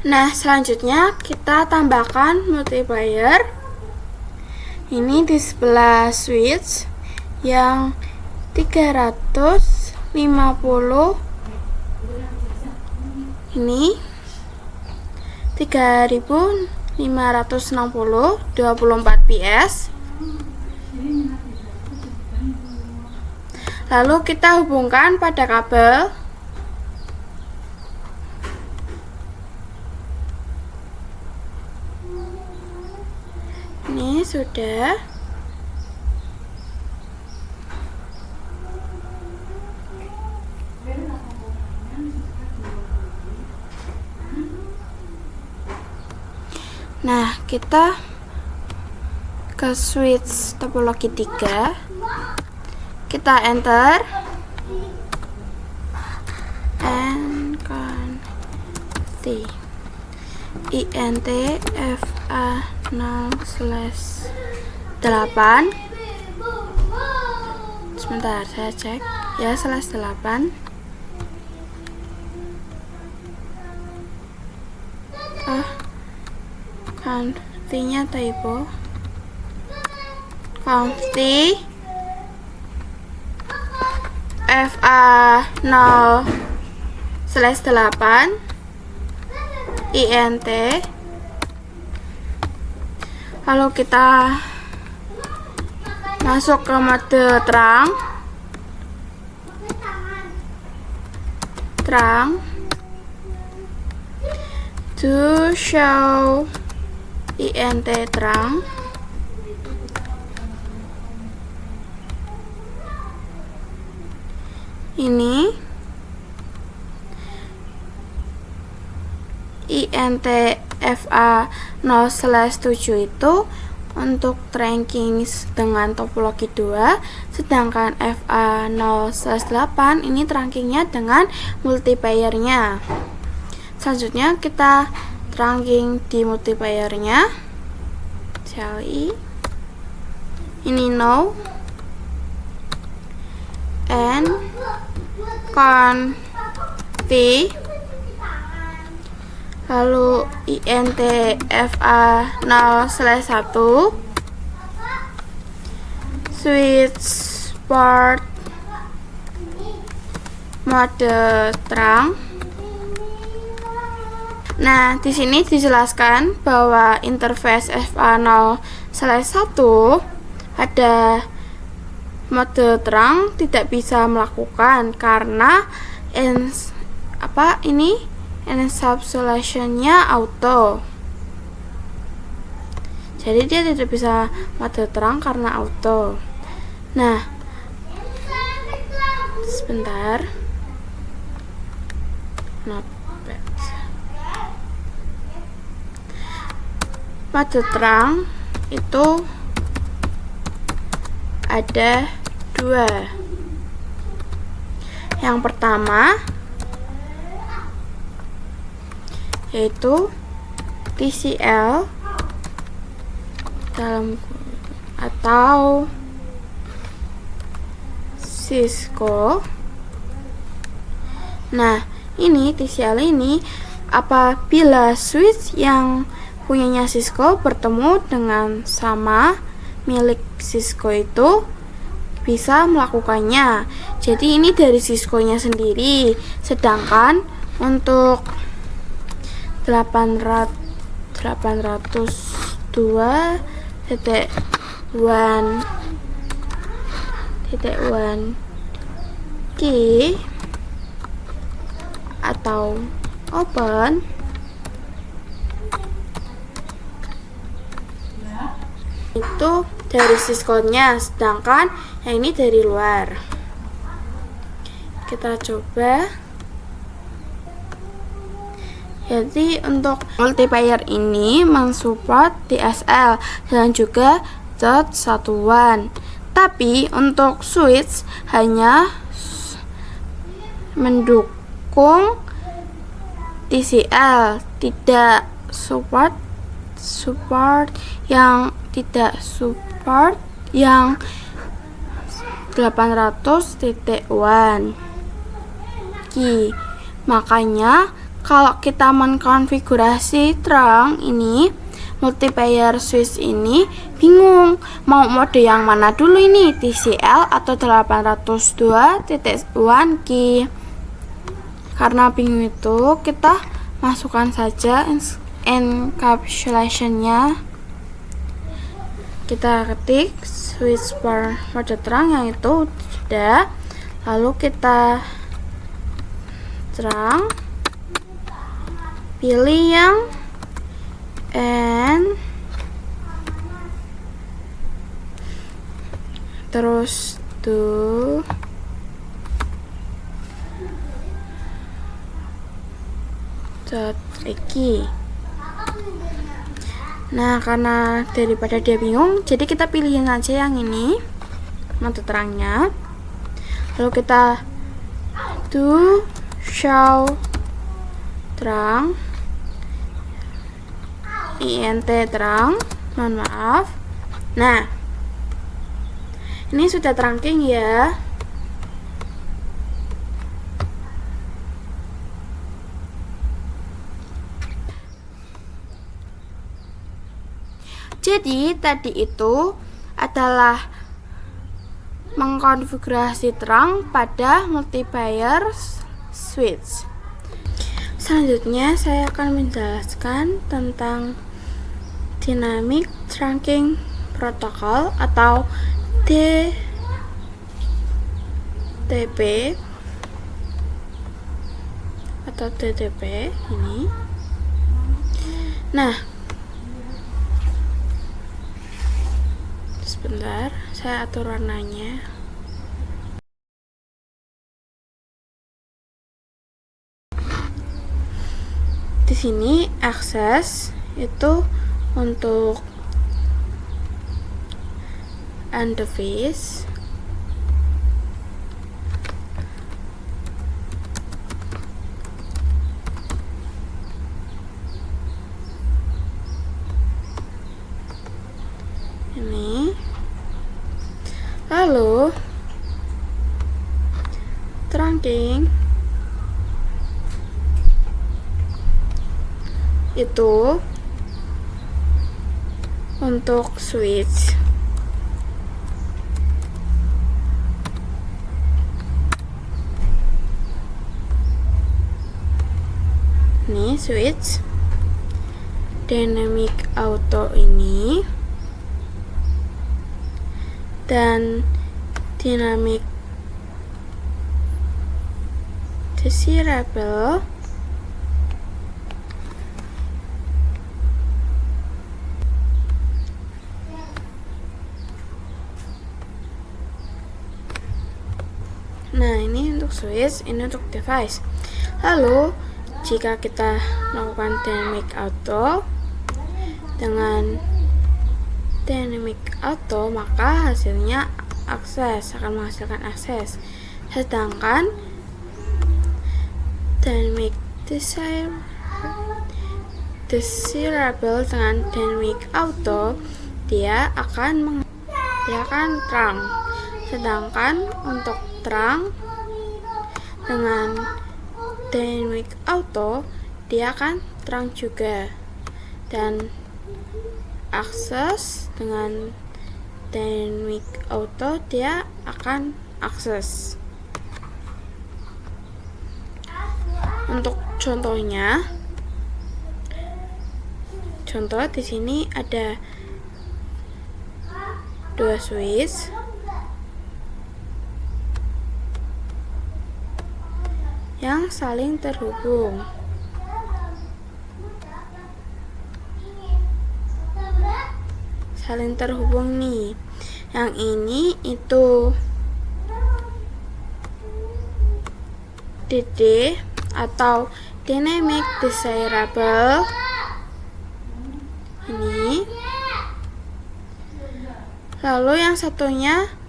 Nah, selanjutnya kita tambahkan multiplier. Ini di sebelah switch yang 350, ini 3560 24 PS. Lalu kita hubungkan pada kabel. Ini sudah. Nah, kita ke switch topologi 3. Kita enter INTFA0/8. Sebentar, saya cek ya, /8. Convti-nya typo. Convti FA0/8 INT. Lalu kita masuk ke mode terang. To show INT terang. Ini INTFA0/7 itu untuk tracking dengan topologi 2, sedangkan FA0/8 ini trackingnya dengan multiplayernya. Selanjutnya kita tracking di multiplayernya. CLI ini no and convti, lalu INTFA0/1 switch port mode terang. Nah, di sini dijelaskan bahwa interface FA0/1 pada mode terang tidak bisa melakukan karena encapsulation-nya auto. Jadi dia tidak bisa mode terang karena auto. Nah, sebentar. Mode terang itu ada 2. Yang pertama yaitu TCL atau Cisco. Nah, ini TCL ini apabila switch yang punyanya Cisco bertemu dengan sama milik Cisco itu bisa melakukannya. Jadi ini dari Cisco-nya sendiri. Sedangkan untuk 802.1.1 key atau open itu dari Cisco-nya, sedangkan yang ini dari luar. Kita coba. Jadi untuk multiplayer ini mensupport DSL dan juga .1. Tapi untuk switch hanya mendukung TCL, tidak support yang 800.1 key. Makanya kalau kita mengkonfigurasi terang ini, multiplayer switch ini bingung mau mode yang mana dulu ini, TCL atau 802.1 key. Karena bingung itu, kita masukkan saja encapsulation-nya. Kita ketik switch bar mode terang yang itu sudah, lalu kita terang, pilih yang N, terus to .eki. Nah, karena daripada dia bingung, jadi kita pilihin aja yang ini mode terangnya, lalu kita to show terang, int terang, mohon maaf. Nah, ini sudah terangking ya. Jadi tadi itu adalah mengkonfigurasi terang pada multiplayer switch. Selanjutnya saya akan menjelaskan tentang Dynamic Trunking Protocol atau DTP atau DTP ini. Nah, sebentar, saya atur warnanya. Di sini akses itu untuk device. Ini. Lalu trunking itu untuk switch. Ini switch dynamic auto ini dan dynamic desirable Nah, ini untuk switch, ini untuk device. Lalu, jika kita melakukan dynamic auto dengan dynamic auto, maka hasilnya akses, akan menghasilkan akses. Sedangkan dynamic desirable dengan dynamic auto, dia akan terang. Sedangkan untuk terang dengan dynamic auto, dia akan terang juga. Dan akses dengan dynamic auto, dia akan akses. Untuk contohnya, contoh di sini ada dua switch yang saling terhubung. Saling terhubung nih. Yang ini itu DD atau dynamic desirable ini. Lalu yang satunya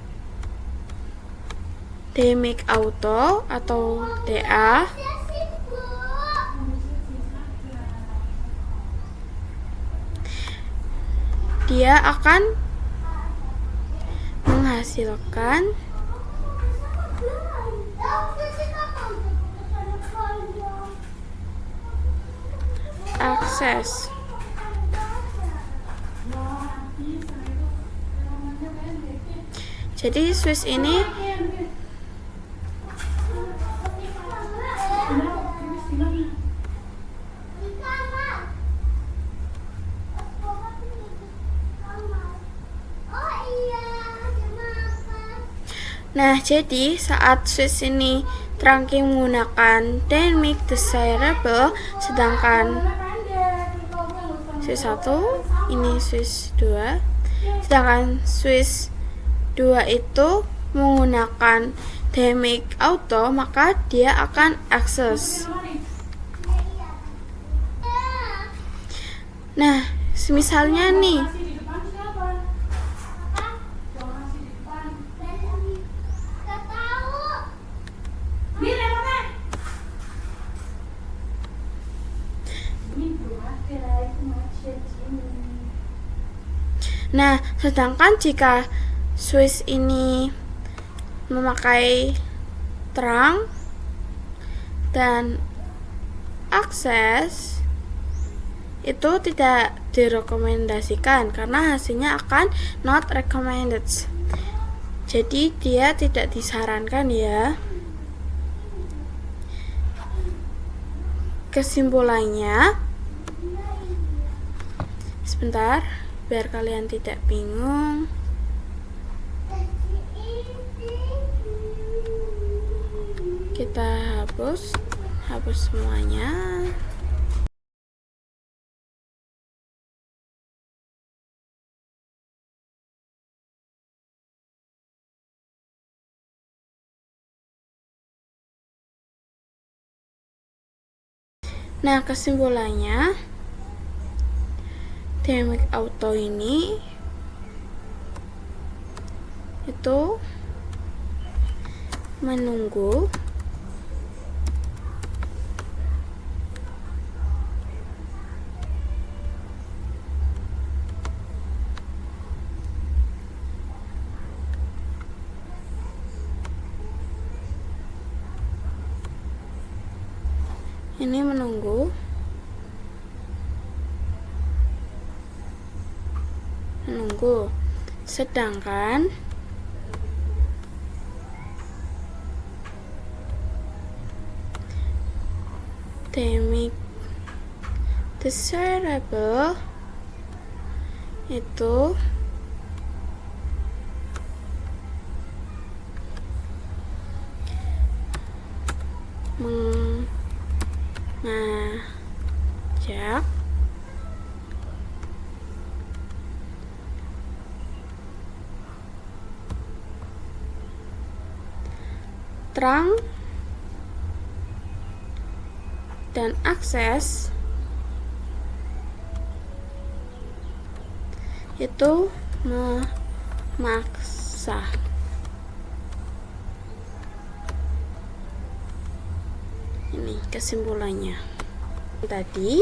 dynamic auto atau DA. Dia akan menghasilkan access. Jadi switch ini jadi saat switch ini trunking menggunakan dynamic desirable, sedangkan switch 1 ini switch 2, sedangkan switch 2 itu menggunakan dynamic auto, maka dia akan access. Nah, misalnya nih sedangkan jika switch ini memakai terang dan akses, itu tidak direkomendasikan karena hasilnya akan not recommended. Jadi dia tidak disarankan ya. Kesimpulannya, sebentar biar kalian tidak bingung. Kita hapus semuanya. Nah, kesimpulannya, dynamic auto ini itu menunggu sedangkan dynamic desirable itu mengajak terang dan akses itu memaksa. Ini kesimpulannya. Tadi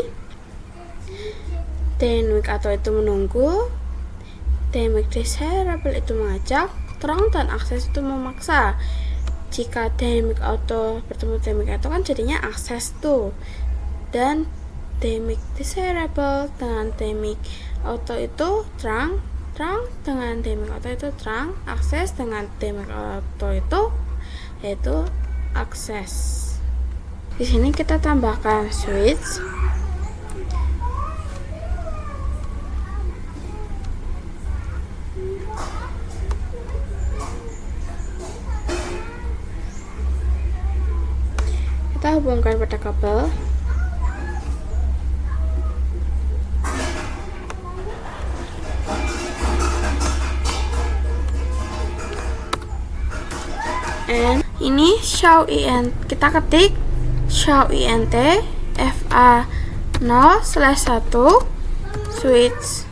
dynamic atau itu menunggu, dynamic desirable itu mengajak, terang dan akses itu memaksa. Jika dynamic auto bertemu dynamic auto kan jadinya akses tuh, dan dynamic desirable dengan dynamic auto itu terang dengan dynamic auto itu terang, akses dengan dynamic auto itu yaitu akses. Di sini kita tambahkan switch. Kita hubungkan pada kabel. And ini show int, kita ketik show int fa0/1 switch.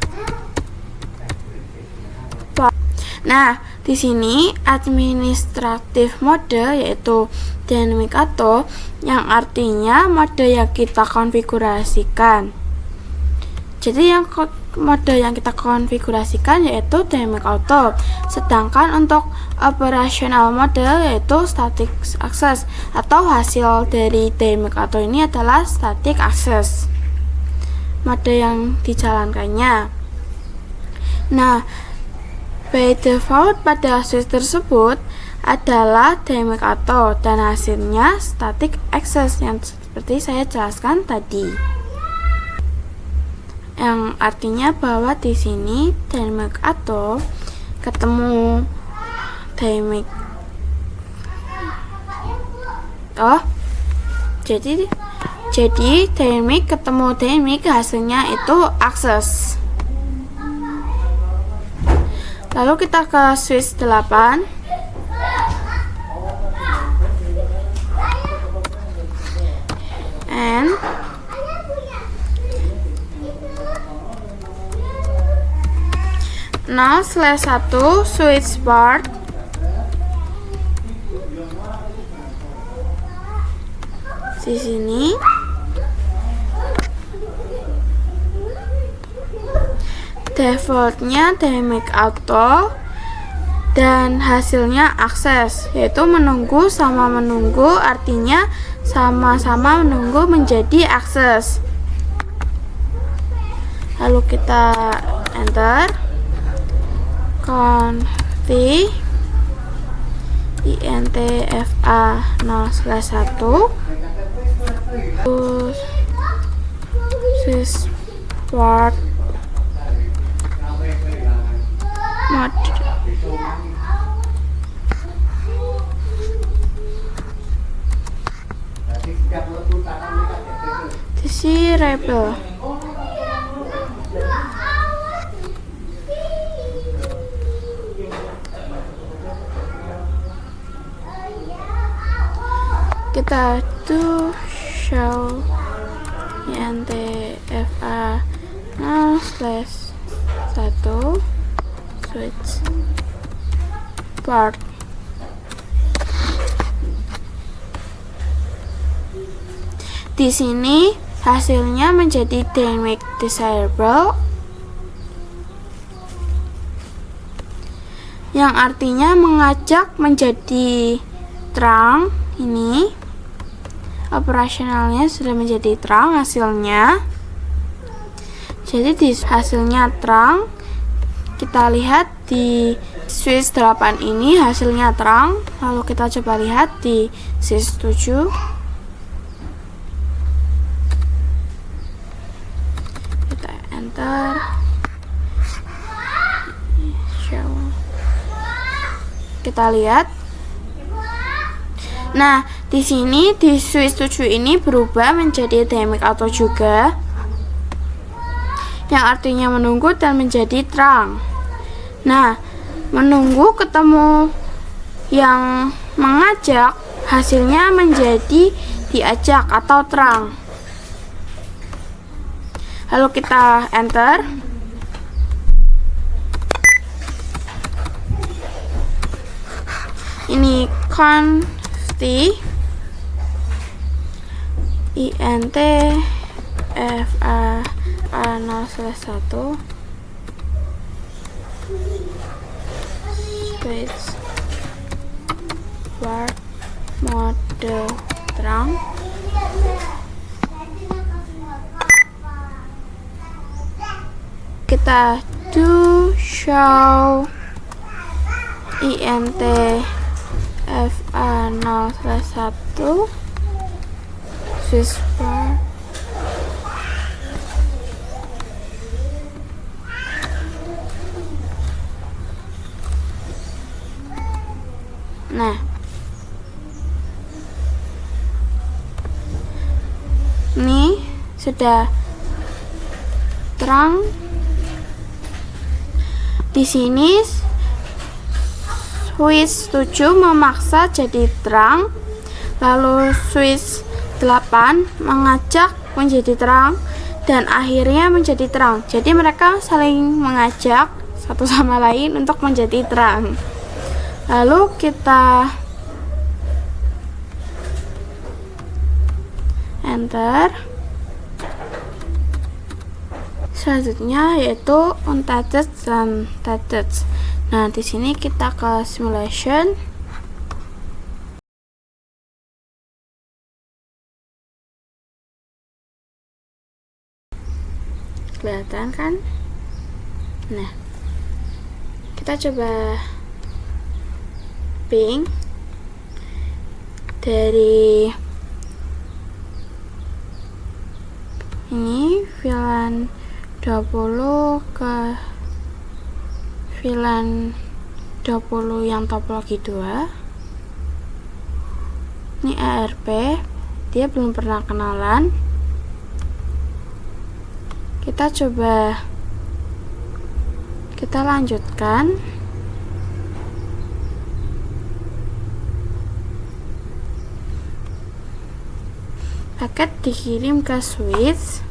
Nah, di sini administratif mode yaitu dynamic auto, yang artinya mode yang kita konfigurasikan. Jadi mode yang kita konfigurasikan yaitu dynamic auto. Sedangkan untuk operational mode yaitu static access, atau hasil dari dynamic auto ini adalah static access. mode yang dijalankannya. Nah, by default pada switch tersebut adalah dynamic auto dan hasilnya static access yang seperti saya jelaskan tadi. Yang artinya bahwa di sini dynamic auto ketemu dynamic jadi dynamic ketemu dynamic hasilnya itu access. Lalu kita ke switch 8. And now /1 switch part. Di sini defaultnya dynamic auto dan hasilnya access, yaitu menunggu sama menunggu, artinya sama-sama menunggu menjadi access. Lalu kita enter conv intfa 0/1 switch part mode desirable. Kita do show intfa 0/1 switch part. Di sini hasilnya menjadi dynamic desirable, yang artinya mengajak menjadi terang. Ini operasionalnya sudah menjadi terang hasilnya. Jadi di hasilnya terang, kita lihat di switch 8 ini hasilnya terang. Lalu kita coba lihat di switch 7. Kita enter show. Kita lihat. Nah, di sini di switch 7 ini berubah menjadi dynamic auto juga, yang artinya menunggu dan menjadi terang. Nah, menunggu ketemu yang mengajak, hasilnya menjadi diajak atau terang. Lalu kita enter. Ini intfa 0/1 switch part mode terang. Kita do show intfa 0/1 switch part. Nah, ini sudah terang. Di sini switch 7 memaksa jadi terang, lalu switch 8 mengajak menjadi terang, dan akhirnya menjadi terang. Jadi mereka saling mengajak satu sama lain untuk menjadi terang. Lalu kita enter. Selanjutnya yaitu untouched dan touched. Nah, di sini kita ke simulation. kelihatan kan? Nah, kita coba ping dari ini VLAN 20 ke VLAN 20 yang topologi 2. Ini ARP, dia belum pernah kenalan. Kita coba kita lanjutkan. Paket dikirim ke switch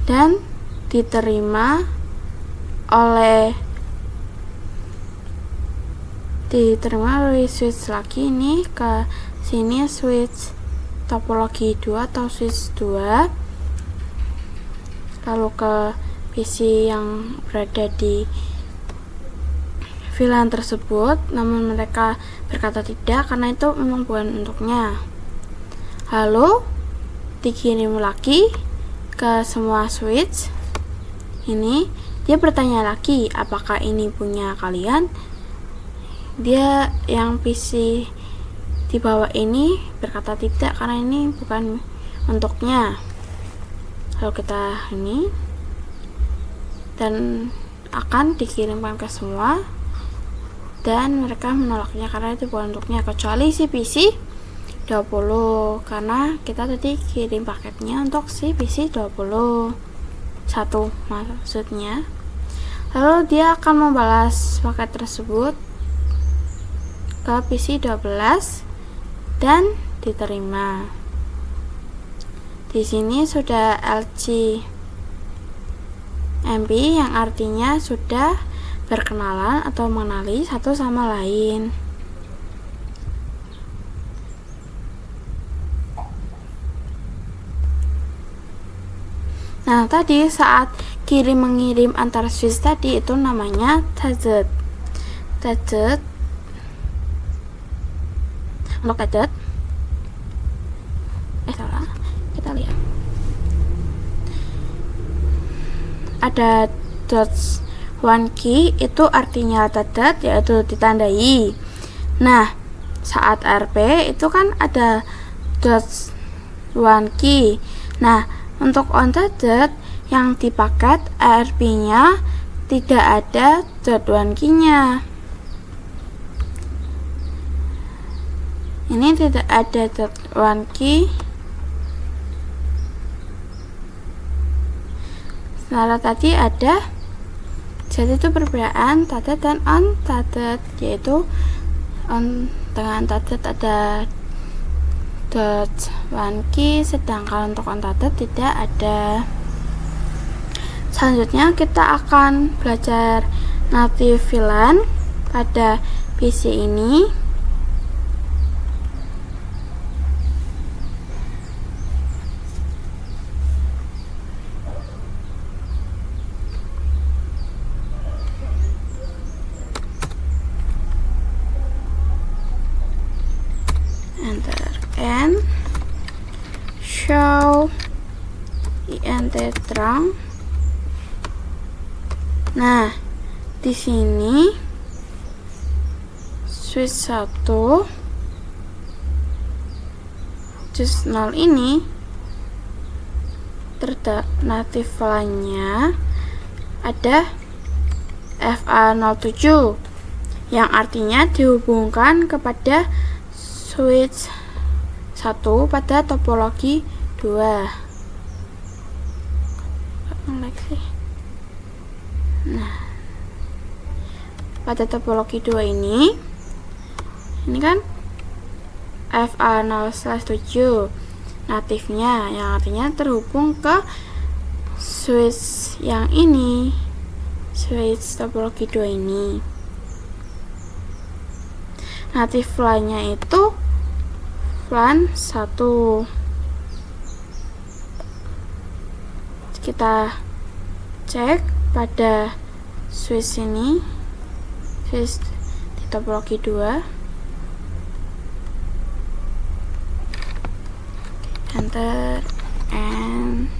dan diterima oleh switch lagi. Ini ke sini switch topologi 2 atau switch 2, lalu ke PC yang berada di VLAN tersebut, namun mereka berkata tidak karena itu memang bukan untuknya. Lalu dikirim lagi ke semua switch. Ini dia bertanya lagi, apakah ini punya kalian? Dia yang PC di bawah ini berkata tidak karena ini bukan untuknya. Lalu kita ini, dan akan dikirimkan ke semua, dan mereka menolaknya karena itu bukan untuknya, kecuali si PC 20 karena kita tadi kirim paketnya untuk si PC 21 maksudnya. Lalu dia akan membalas paket tersebut ke PC 12 dan diterima. Di sini sudah LG MP yang artinya sudah berkenalan atau mengenali satu sama lain. Nah, tadi saat kirim-mengirim antar switch tadi itu namanya TAZET. Untuk TAZET, salah, kita lihat. Ada dots one key, itu artinya TAZET, yaitu ditandai. Nah, saat RP itu kan ada dots one key. Nah, untuk on TAZET yang di paket ARP-nya tidak ada dot one key-nya. Ini tidak ada dot one key. Sementara tadi ada. Jadi itu perbedaan TAZET dan on TAZET, yaitu on dengan TAZET ada dot one key, sedangkan untuk on TAZET tidak ada. Selanjutnya kita akan belajar native VLAN pada PC ini. Enter n show int trunk. Nah, di sini switch 1 switch 0 ini native VLAN-nya ada FA07 yang artinya dihubungkan kepada switch 1 pada topologi 2. Nah, pada topologi 2 ini kan FA0/7 natifnya, yang artinya terhubung ke switch yang ini, switch topologi 2 ini. Natif VLAN-nya itu VLAN 1. Kita cek pada switch ini, switch di topologi 2. Enter and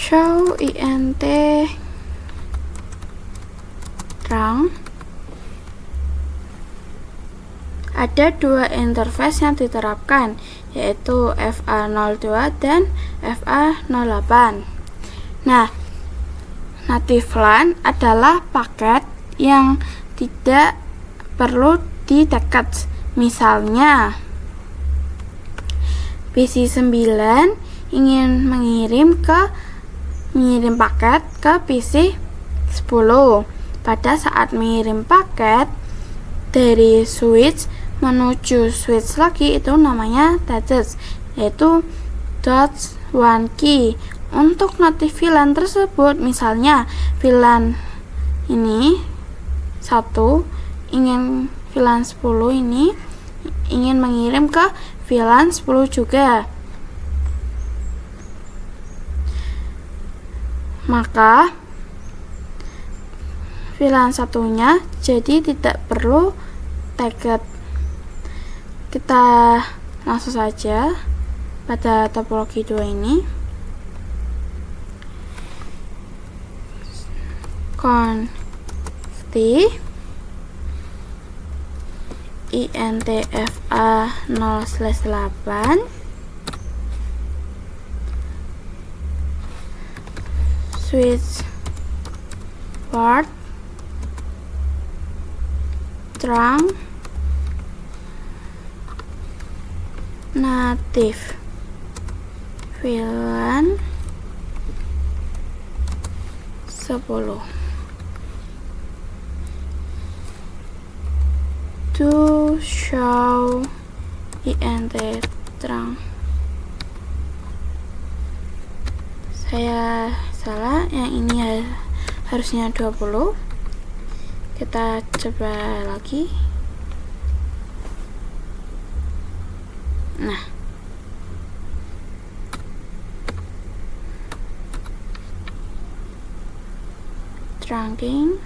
show int trunk. Ada dua interface yang diterapkan, yaitu FA02 dan FA08. Nah, native LAN adalah paket yang tidak perlu di-tag. Misalnya, PC 9 ingin mengirim paket ke PC 10. Pada saat mengirim paket dari switch menuju switch lagi, itu namanya touches, yaitu .1 key. Untuk native VLAN tersebut, misalnya VLAN ini 1 ingin VLAN 10 ini ingin mengirim ke VLAN 10 juga, maka VLAN satunya jadi tidak perlu tagged. Kita langsung saja pada topologi 2 ini. Const intfa0/8 switch port trunk native VLAN 10 to show int trunk. Saya salah, yang ini harusnya 20. Kita coba lagi. Nah, trunking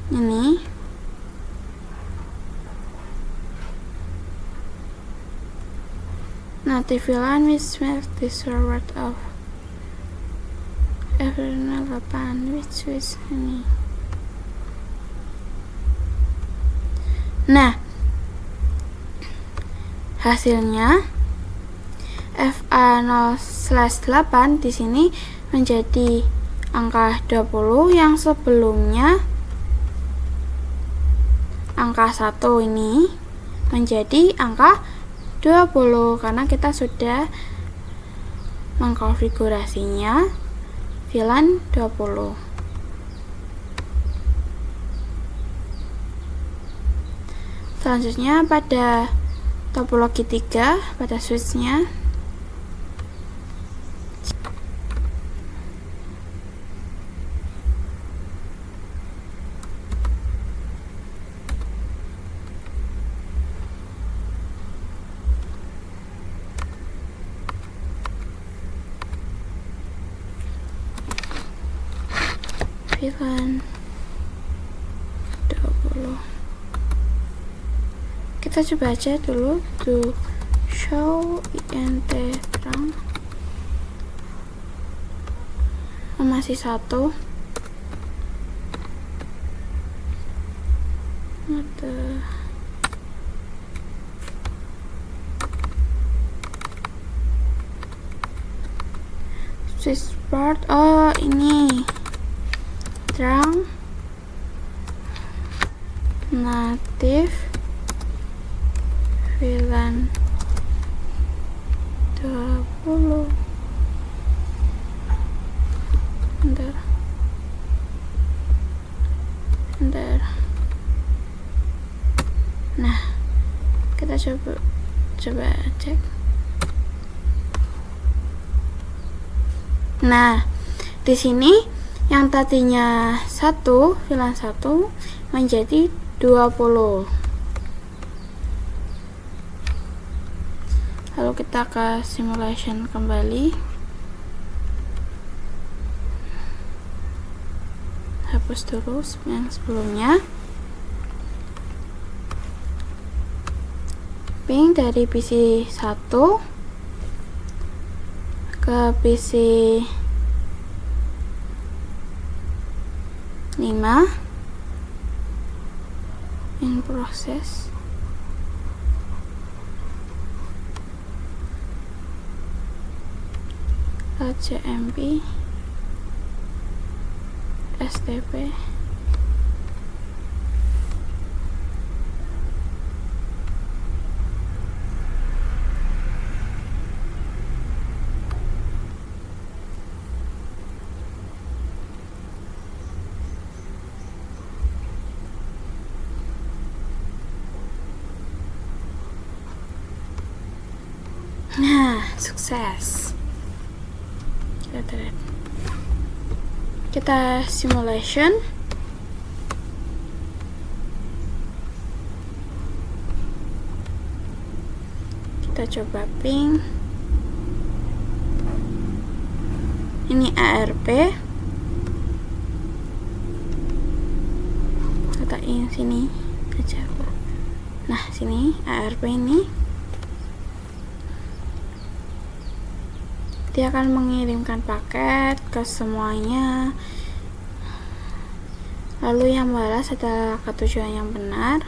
ini native VLAN which makes this forward of FA08 which ini. Nah, hasilnya FA0/8 di sini menjadi angka 20, yang sebelumnya angka 1 ini menjadi angka 20 karena kita sudah mengkonfigurasinya VLAN 20. Selanjutnya pada topologi 3 pada switchnya VLAN 20. Kita coba aja dulu to show int trunk. Masih 1. Switch port, oh ini trunk native VLAN 20. Bentar. Nah, kita coba cek. Nah, di sini yang tadinya 1 VLAN 1 menjadi 20. Lalu kita ke simulation kembali. Hapus dulu yang sebelumnya. mapping dari PC 1 ke PC 5 in process. HCMP STP Nah, sukses. Kita simulation. Kita coba ping. Ini ARP. Katain sini aja. Nah, sini ARP ini. Dia akan mengirimkan paket ke semuanya, lalu yang balas adalah ketujuan yang benar.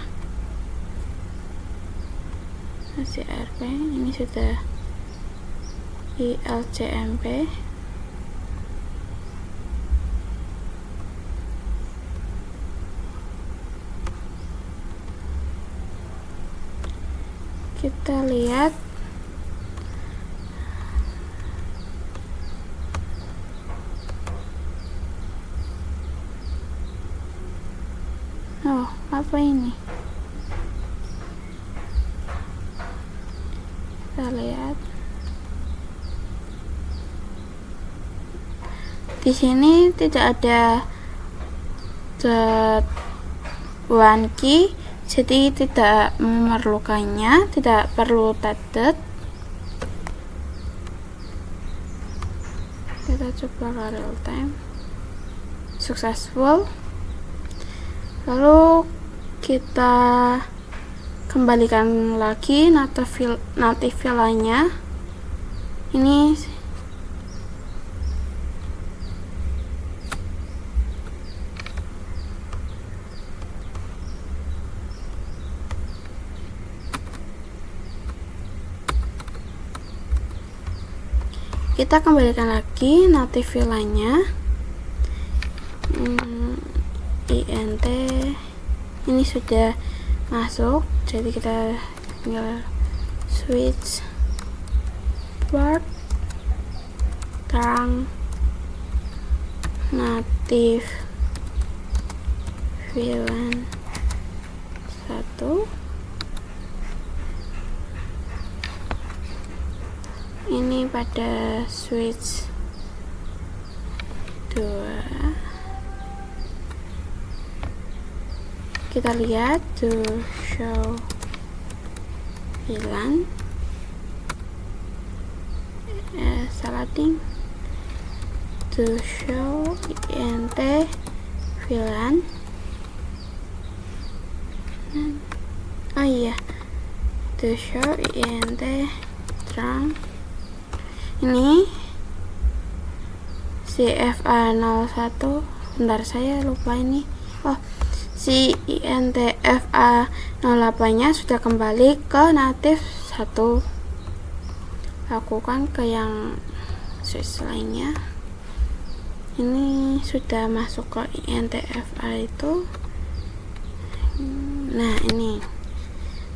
Masih RP, ini sudah ILCMP. Kita lihat apa ini. Kita lihat di sini tidak ada one key, jadi tidak memerlukannya, tidak perlu tethered. Kita coba real time, successful. Lalu kita kembalikan lagi native filenya. Ini kita kembalikan lagi native filenya. INT ini sudah masuk, jadi kita tinggal switch word terang native VLAN 1. Ini pada switch 2. Kita lihat to show VLAN, selecting to show INT VLAN. Oh iya, to show INT terang. Ini CFA01. Bentar, saya lupa ini. Oh, si INTFA08 nya sudah kembali ke native 1. Lakukan ke yang switch lainnya. Ini sudah masuk ke INTFA itu. Nah, ini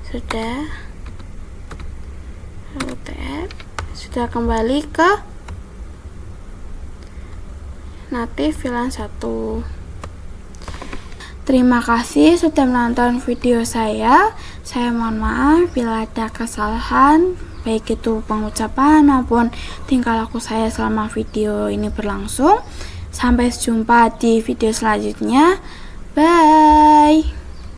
sudah OTF, sudah kembali ke native VLAN 1. Terima kasih sudah menonton video saya. Saya mohon maaf bila ada kesalahan, baik itu pengucapan maupun tingkah laku saya selama video ini berlangsung. Sampai jumpa di video selanjutnya. Bye.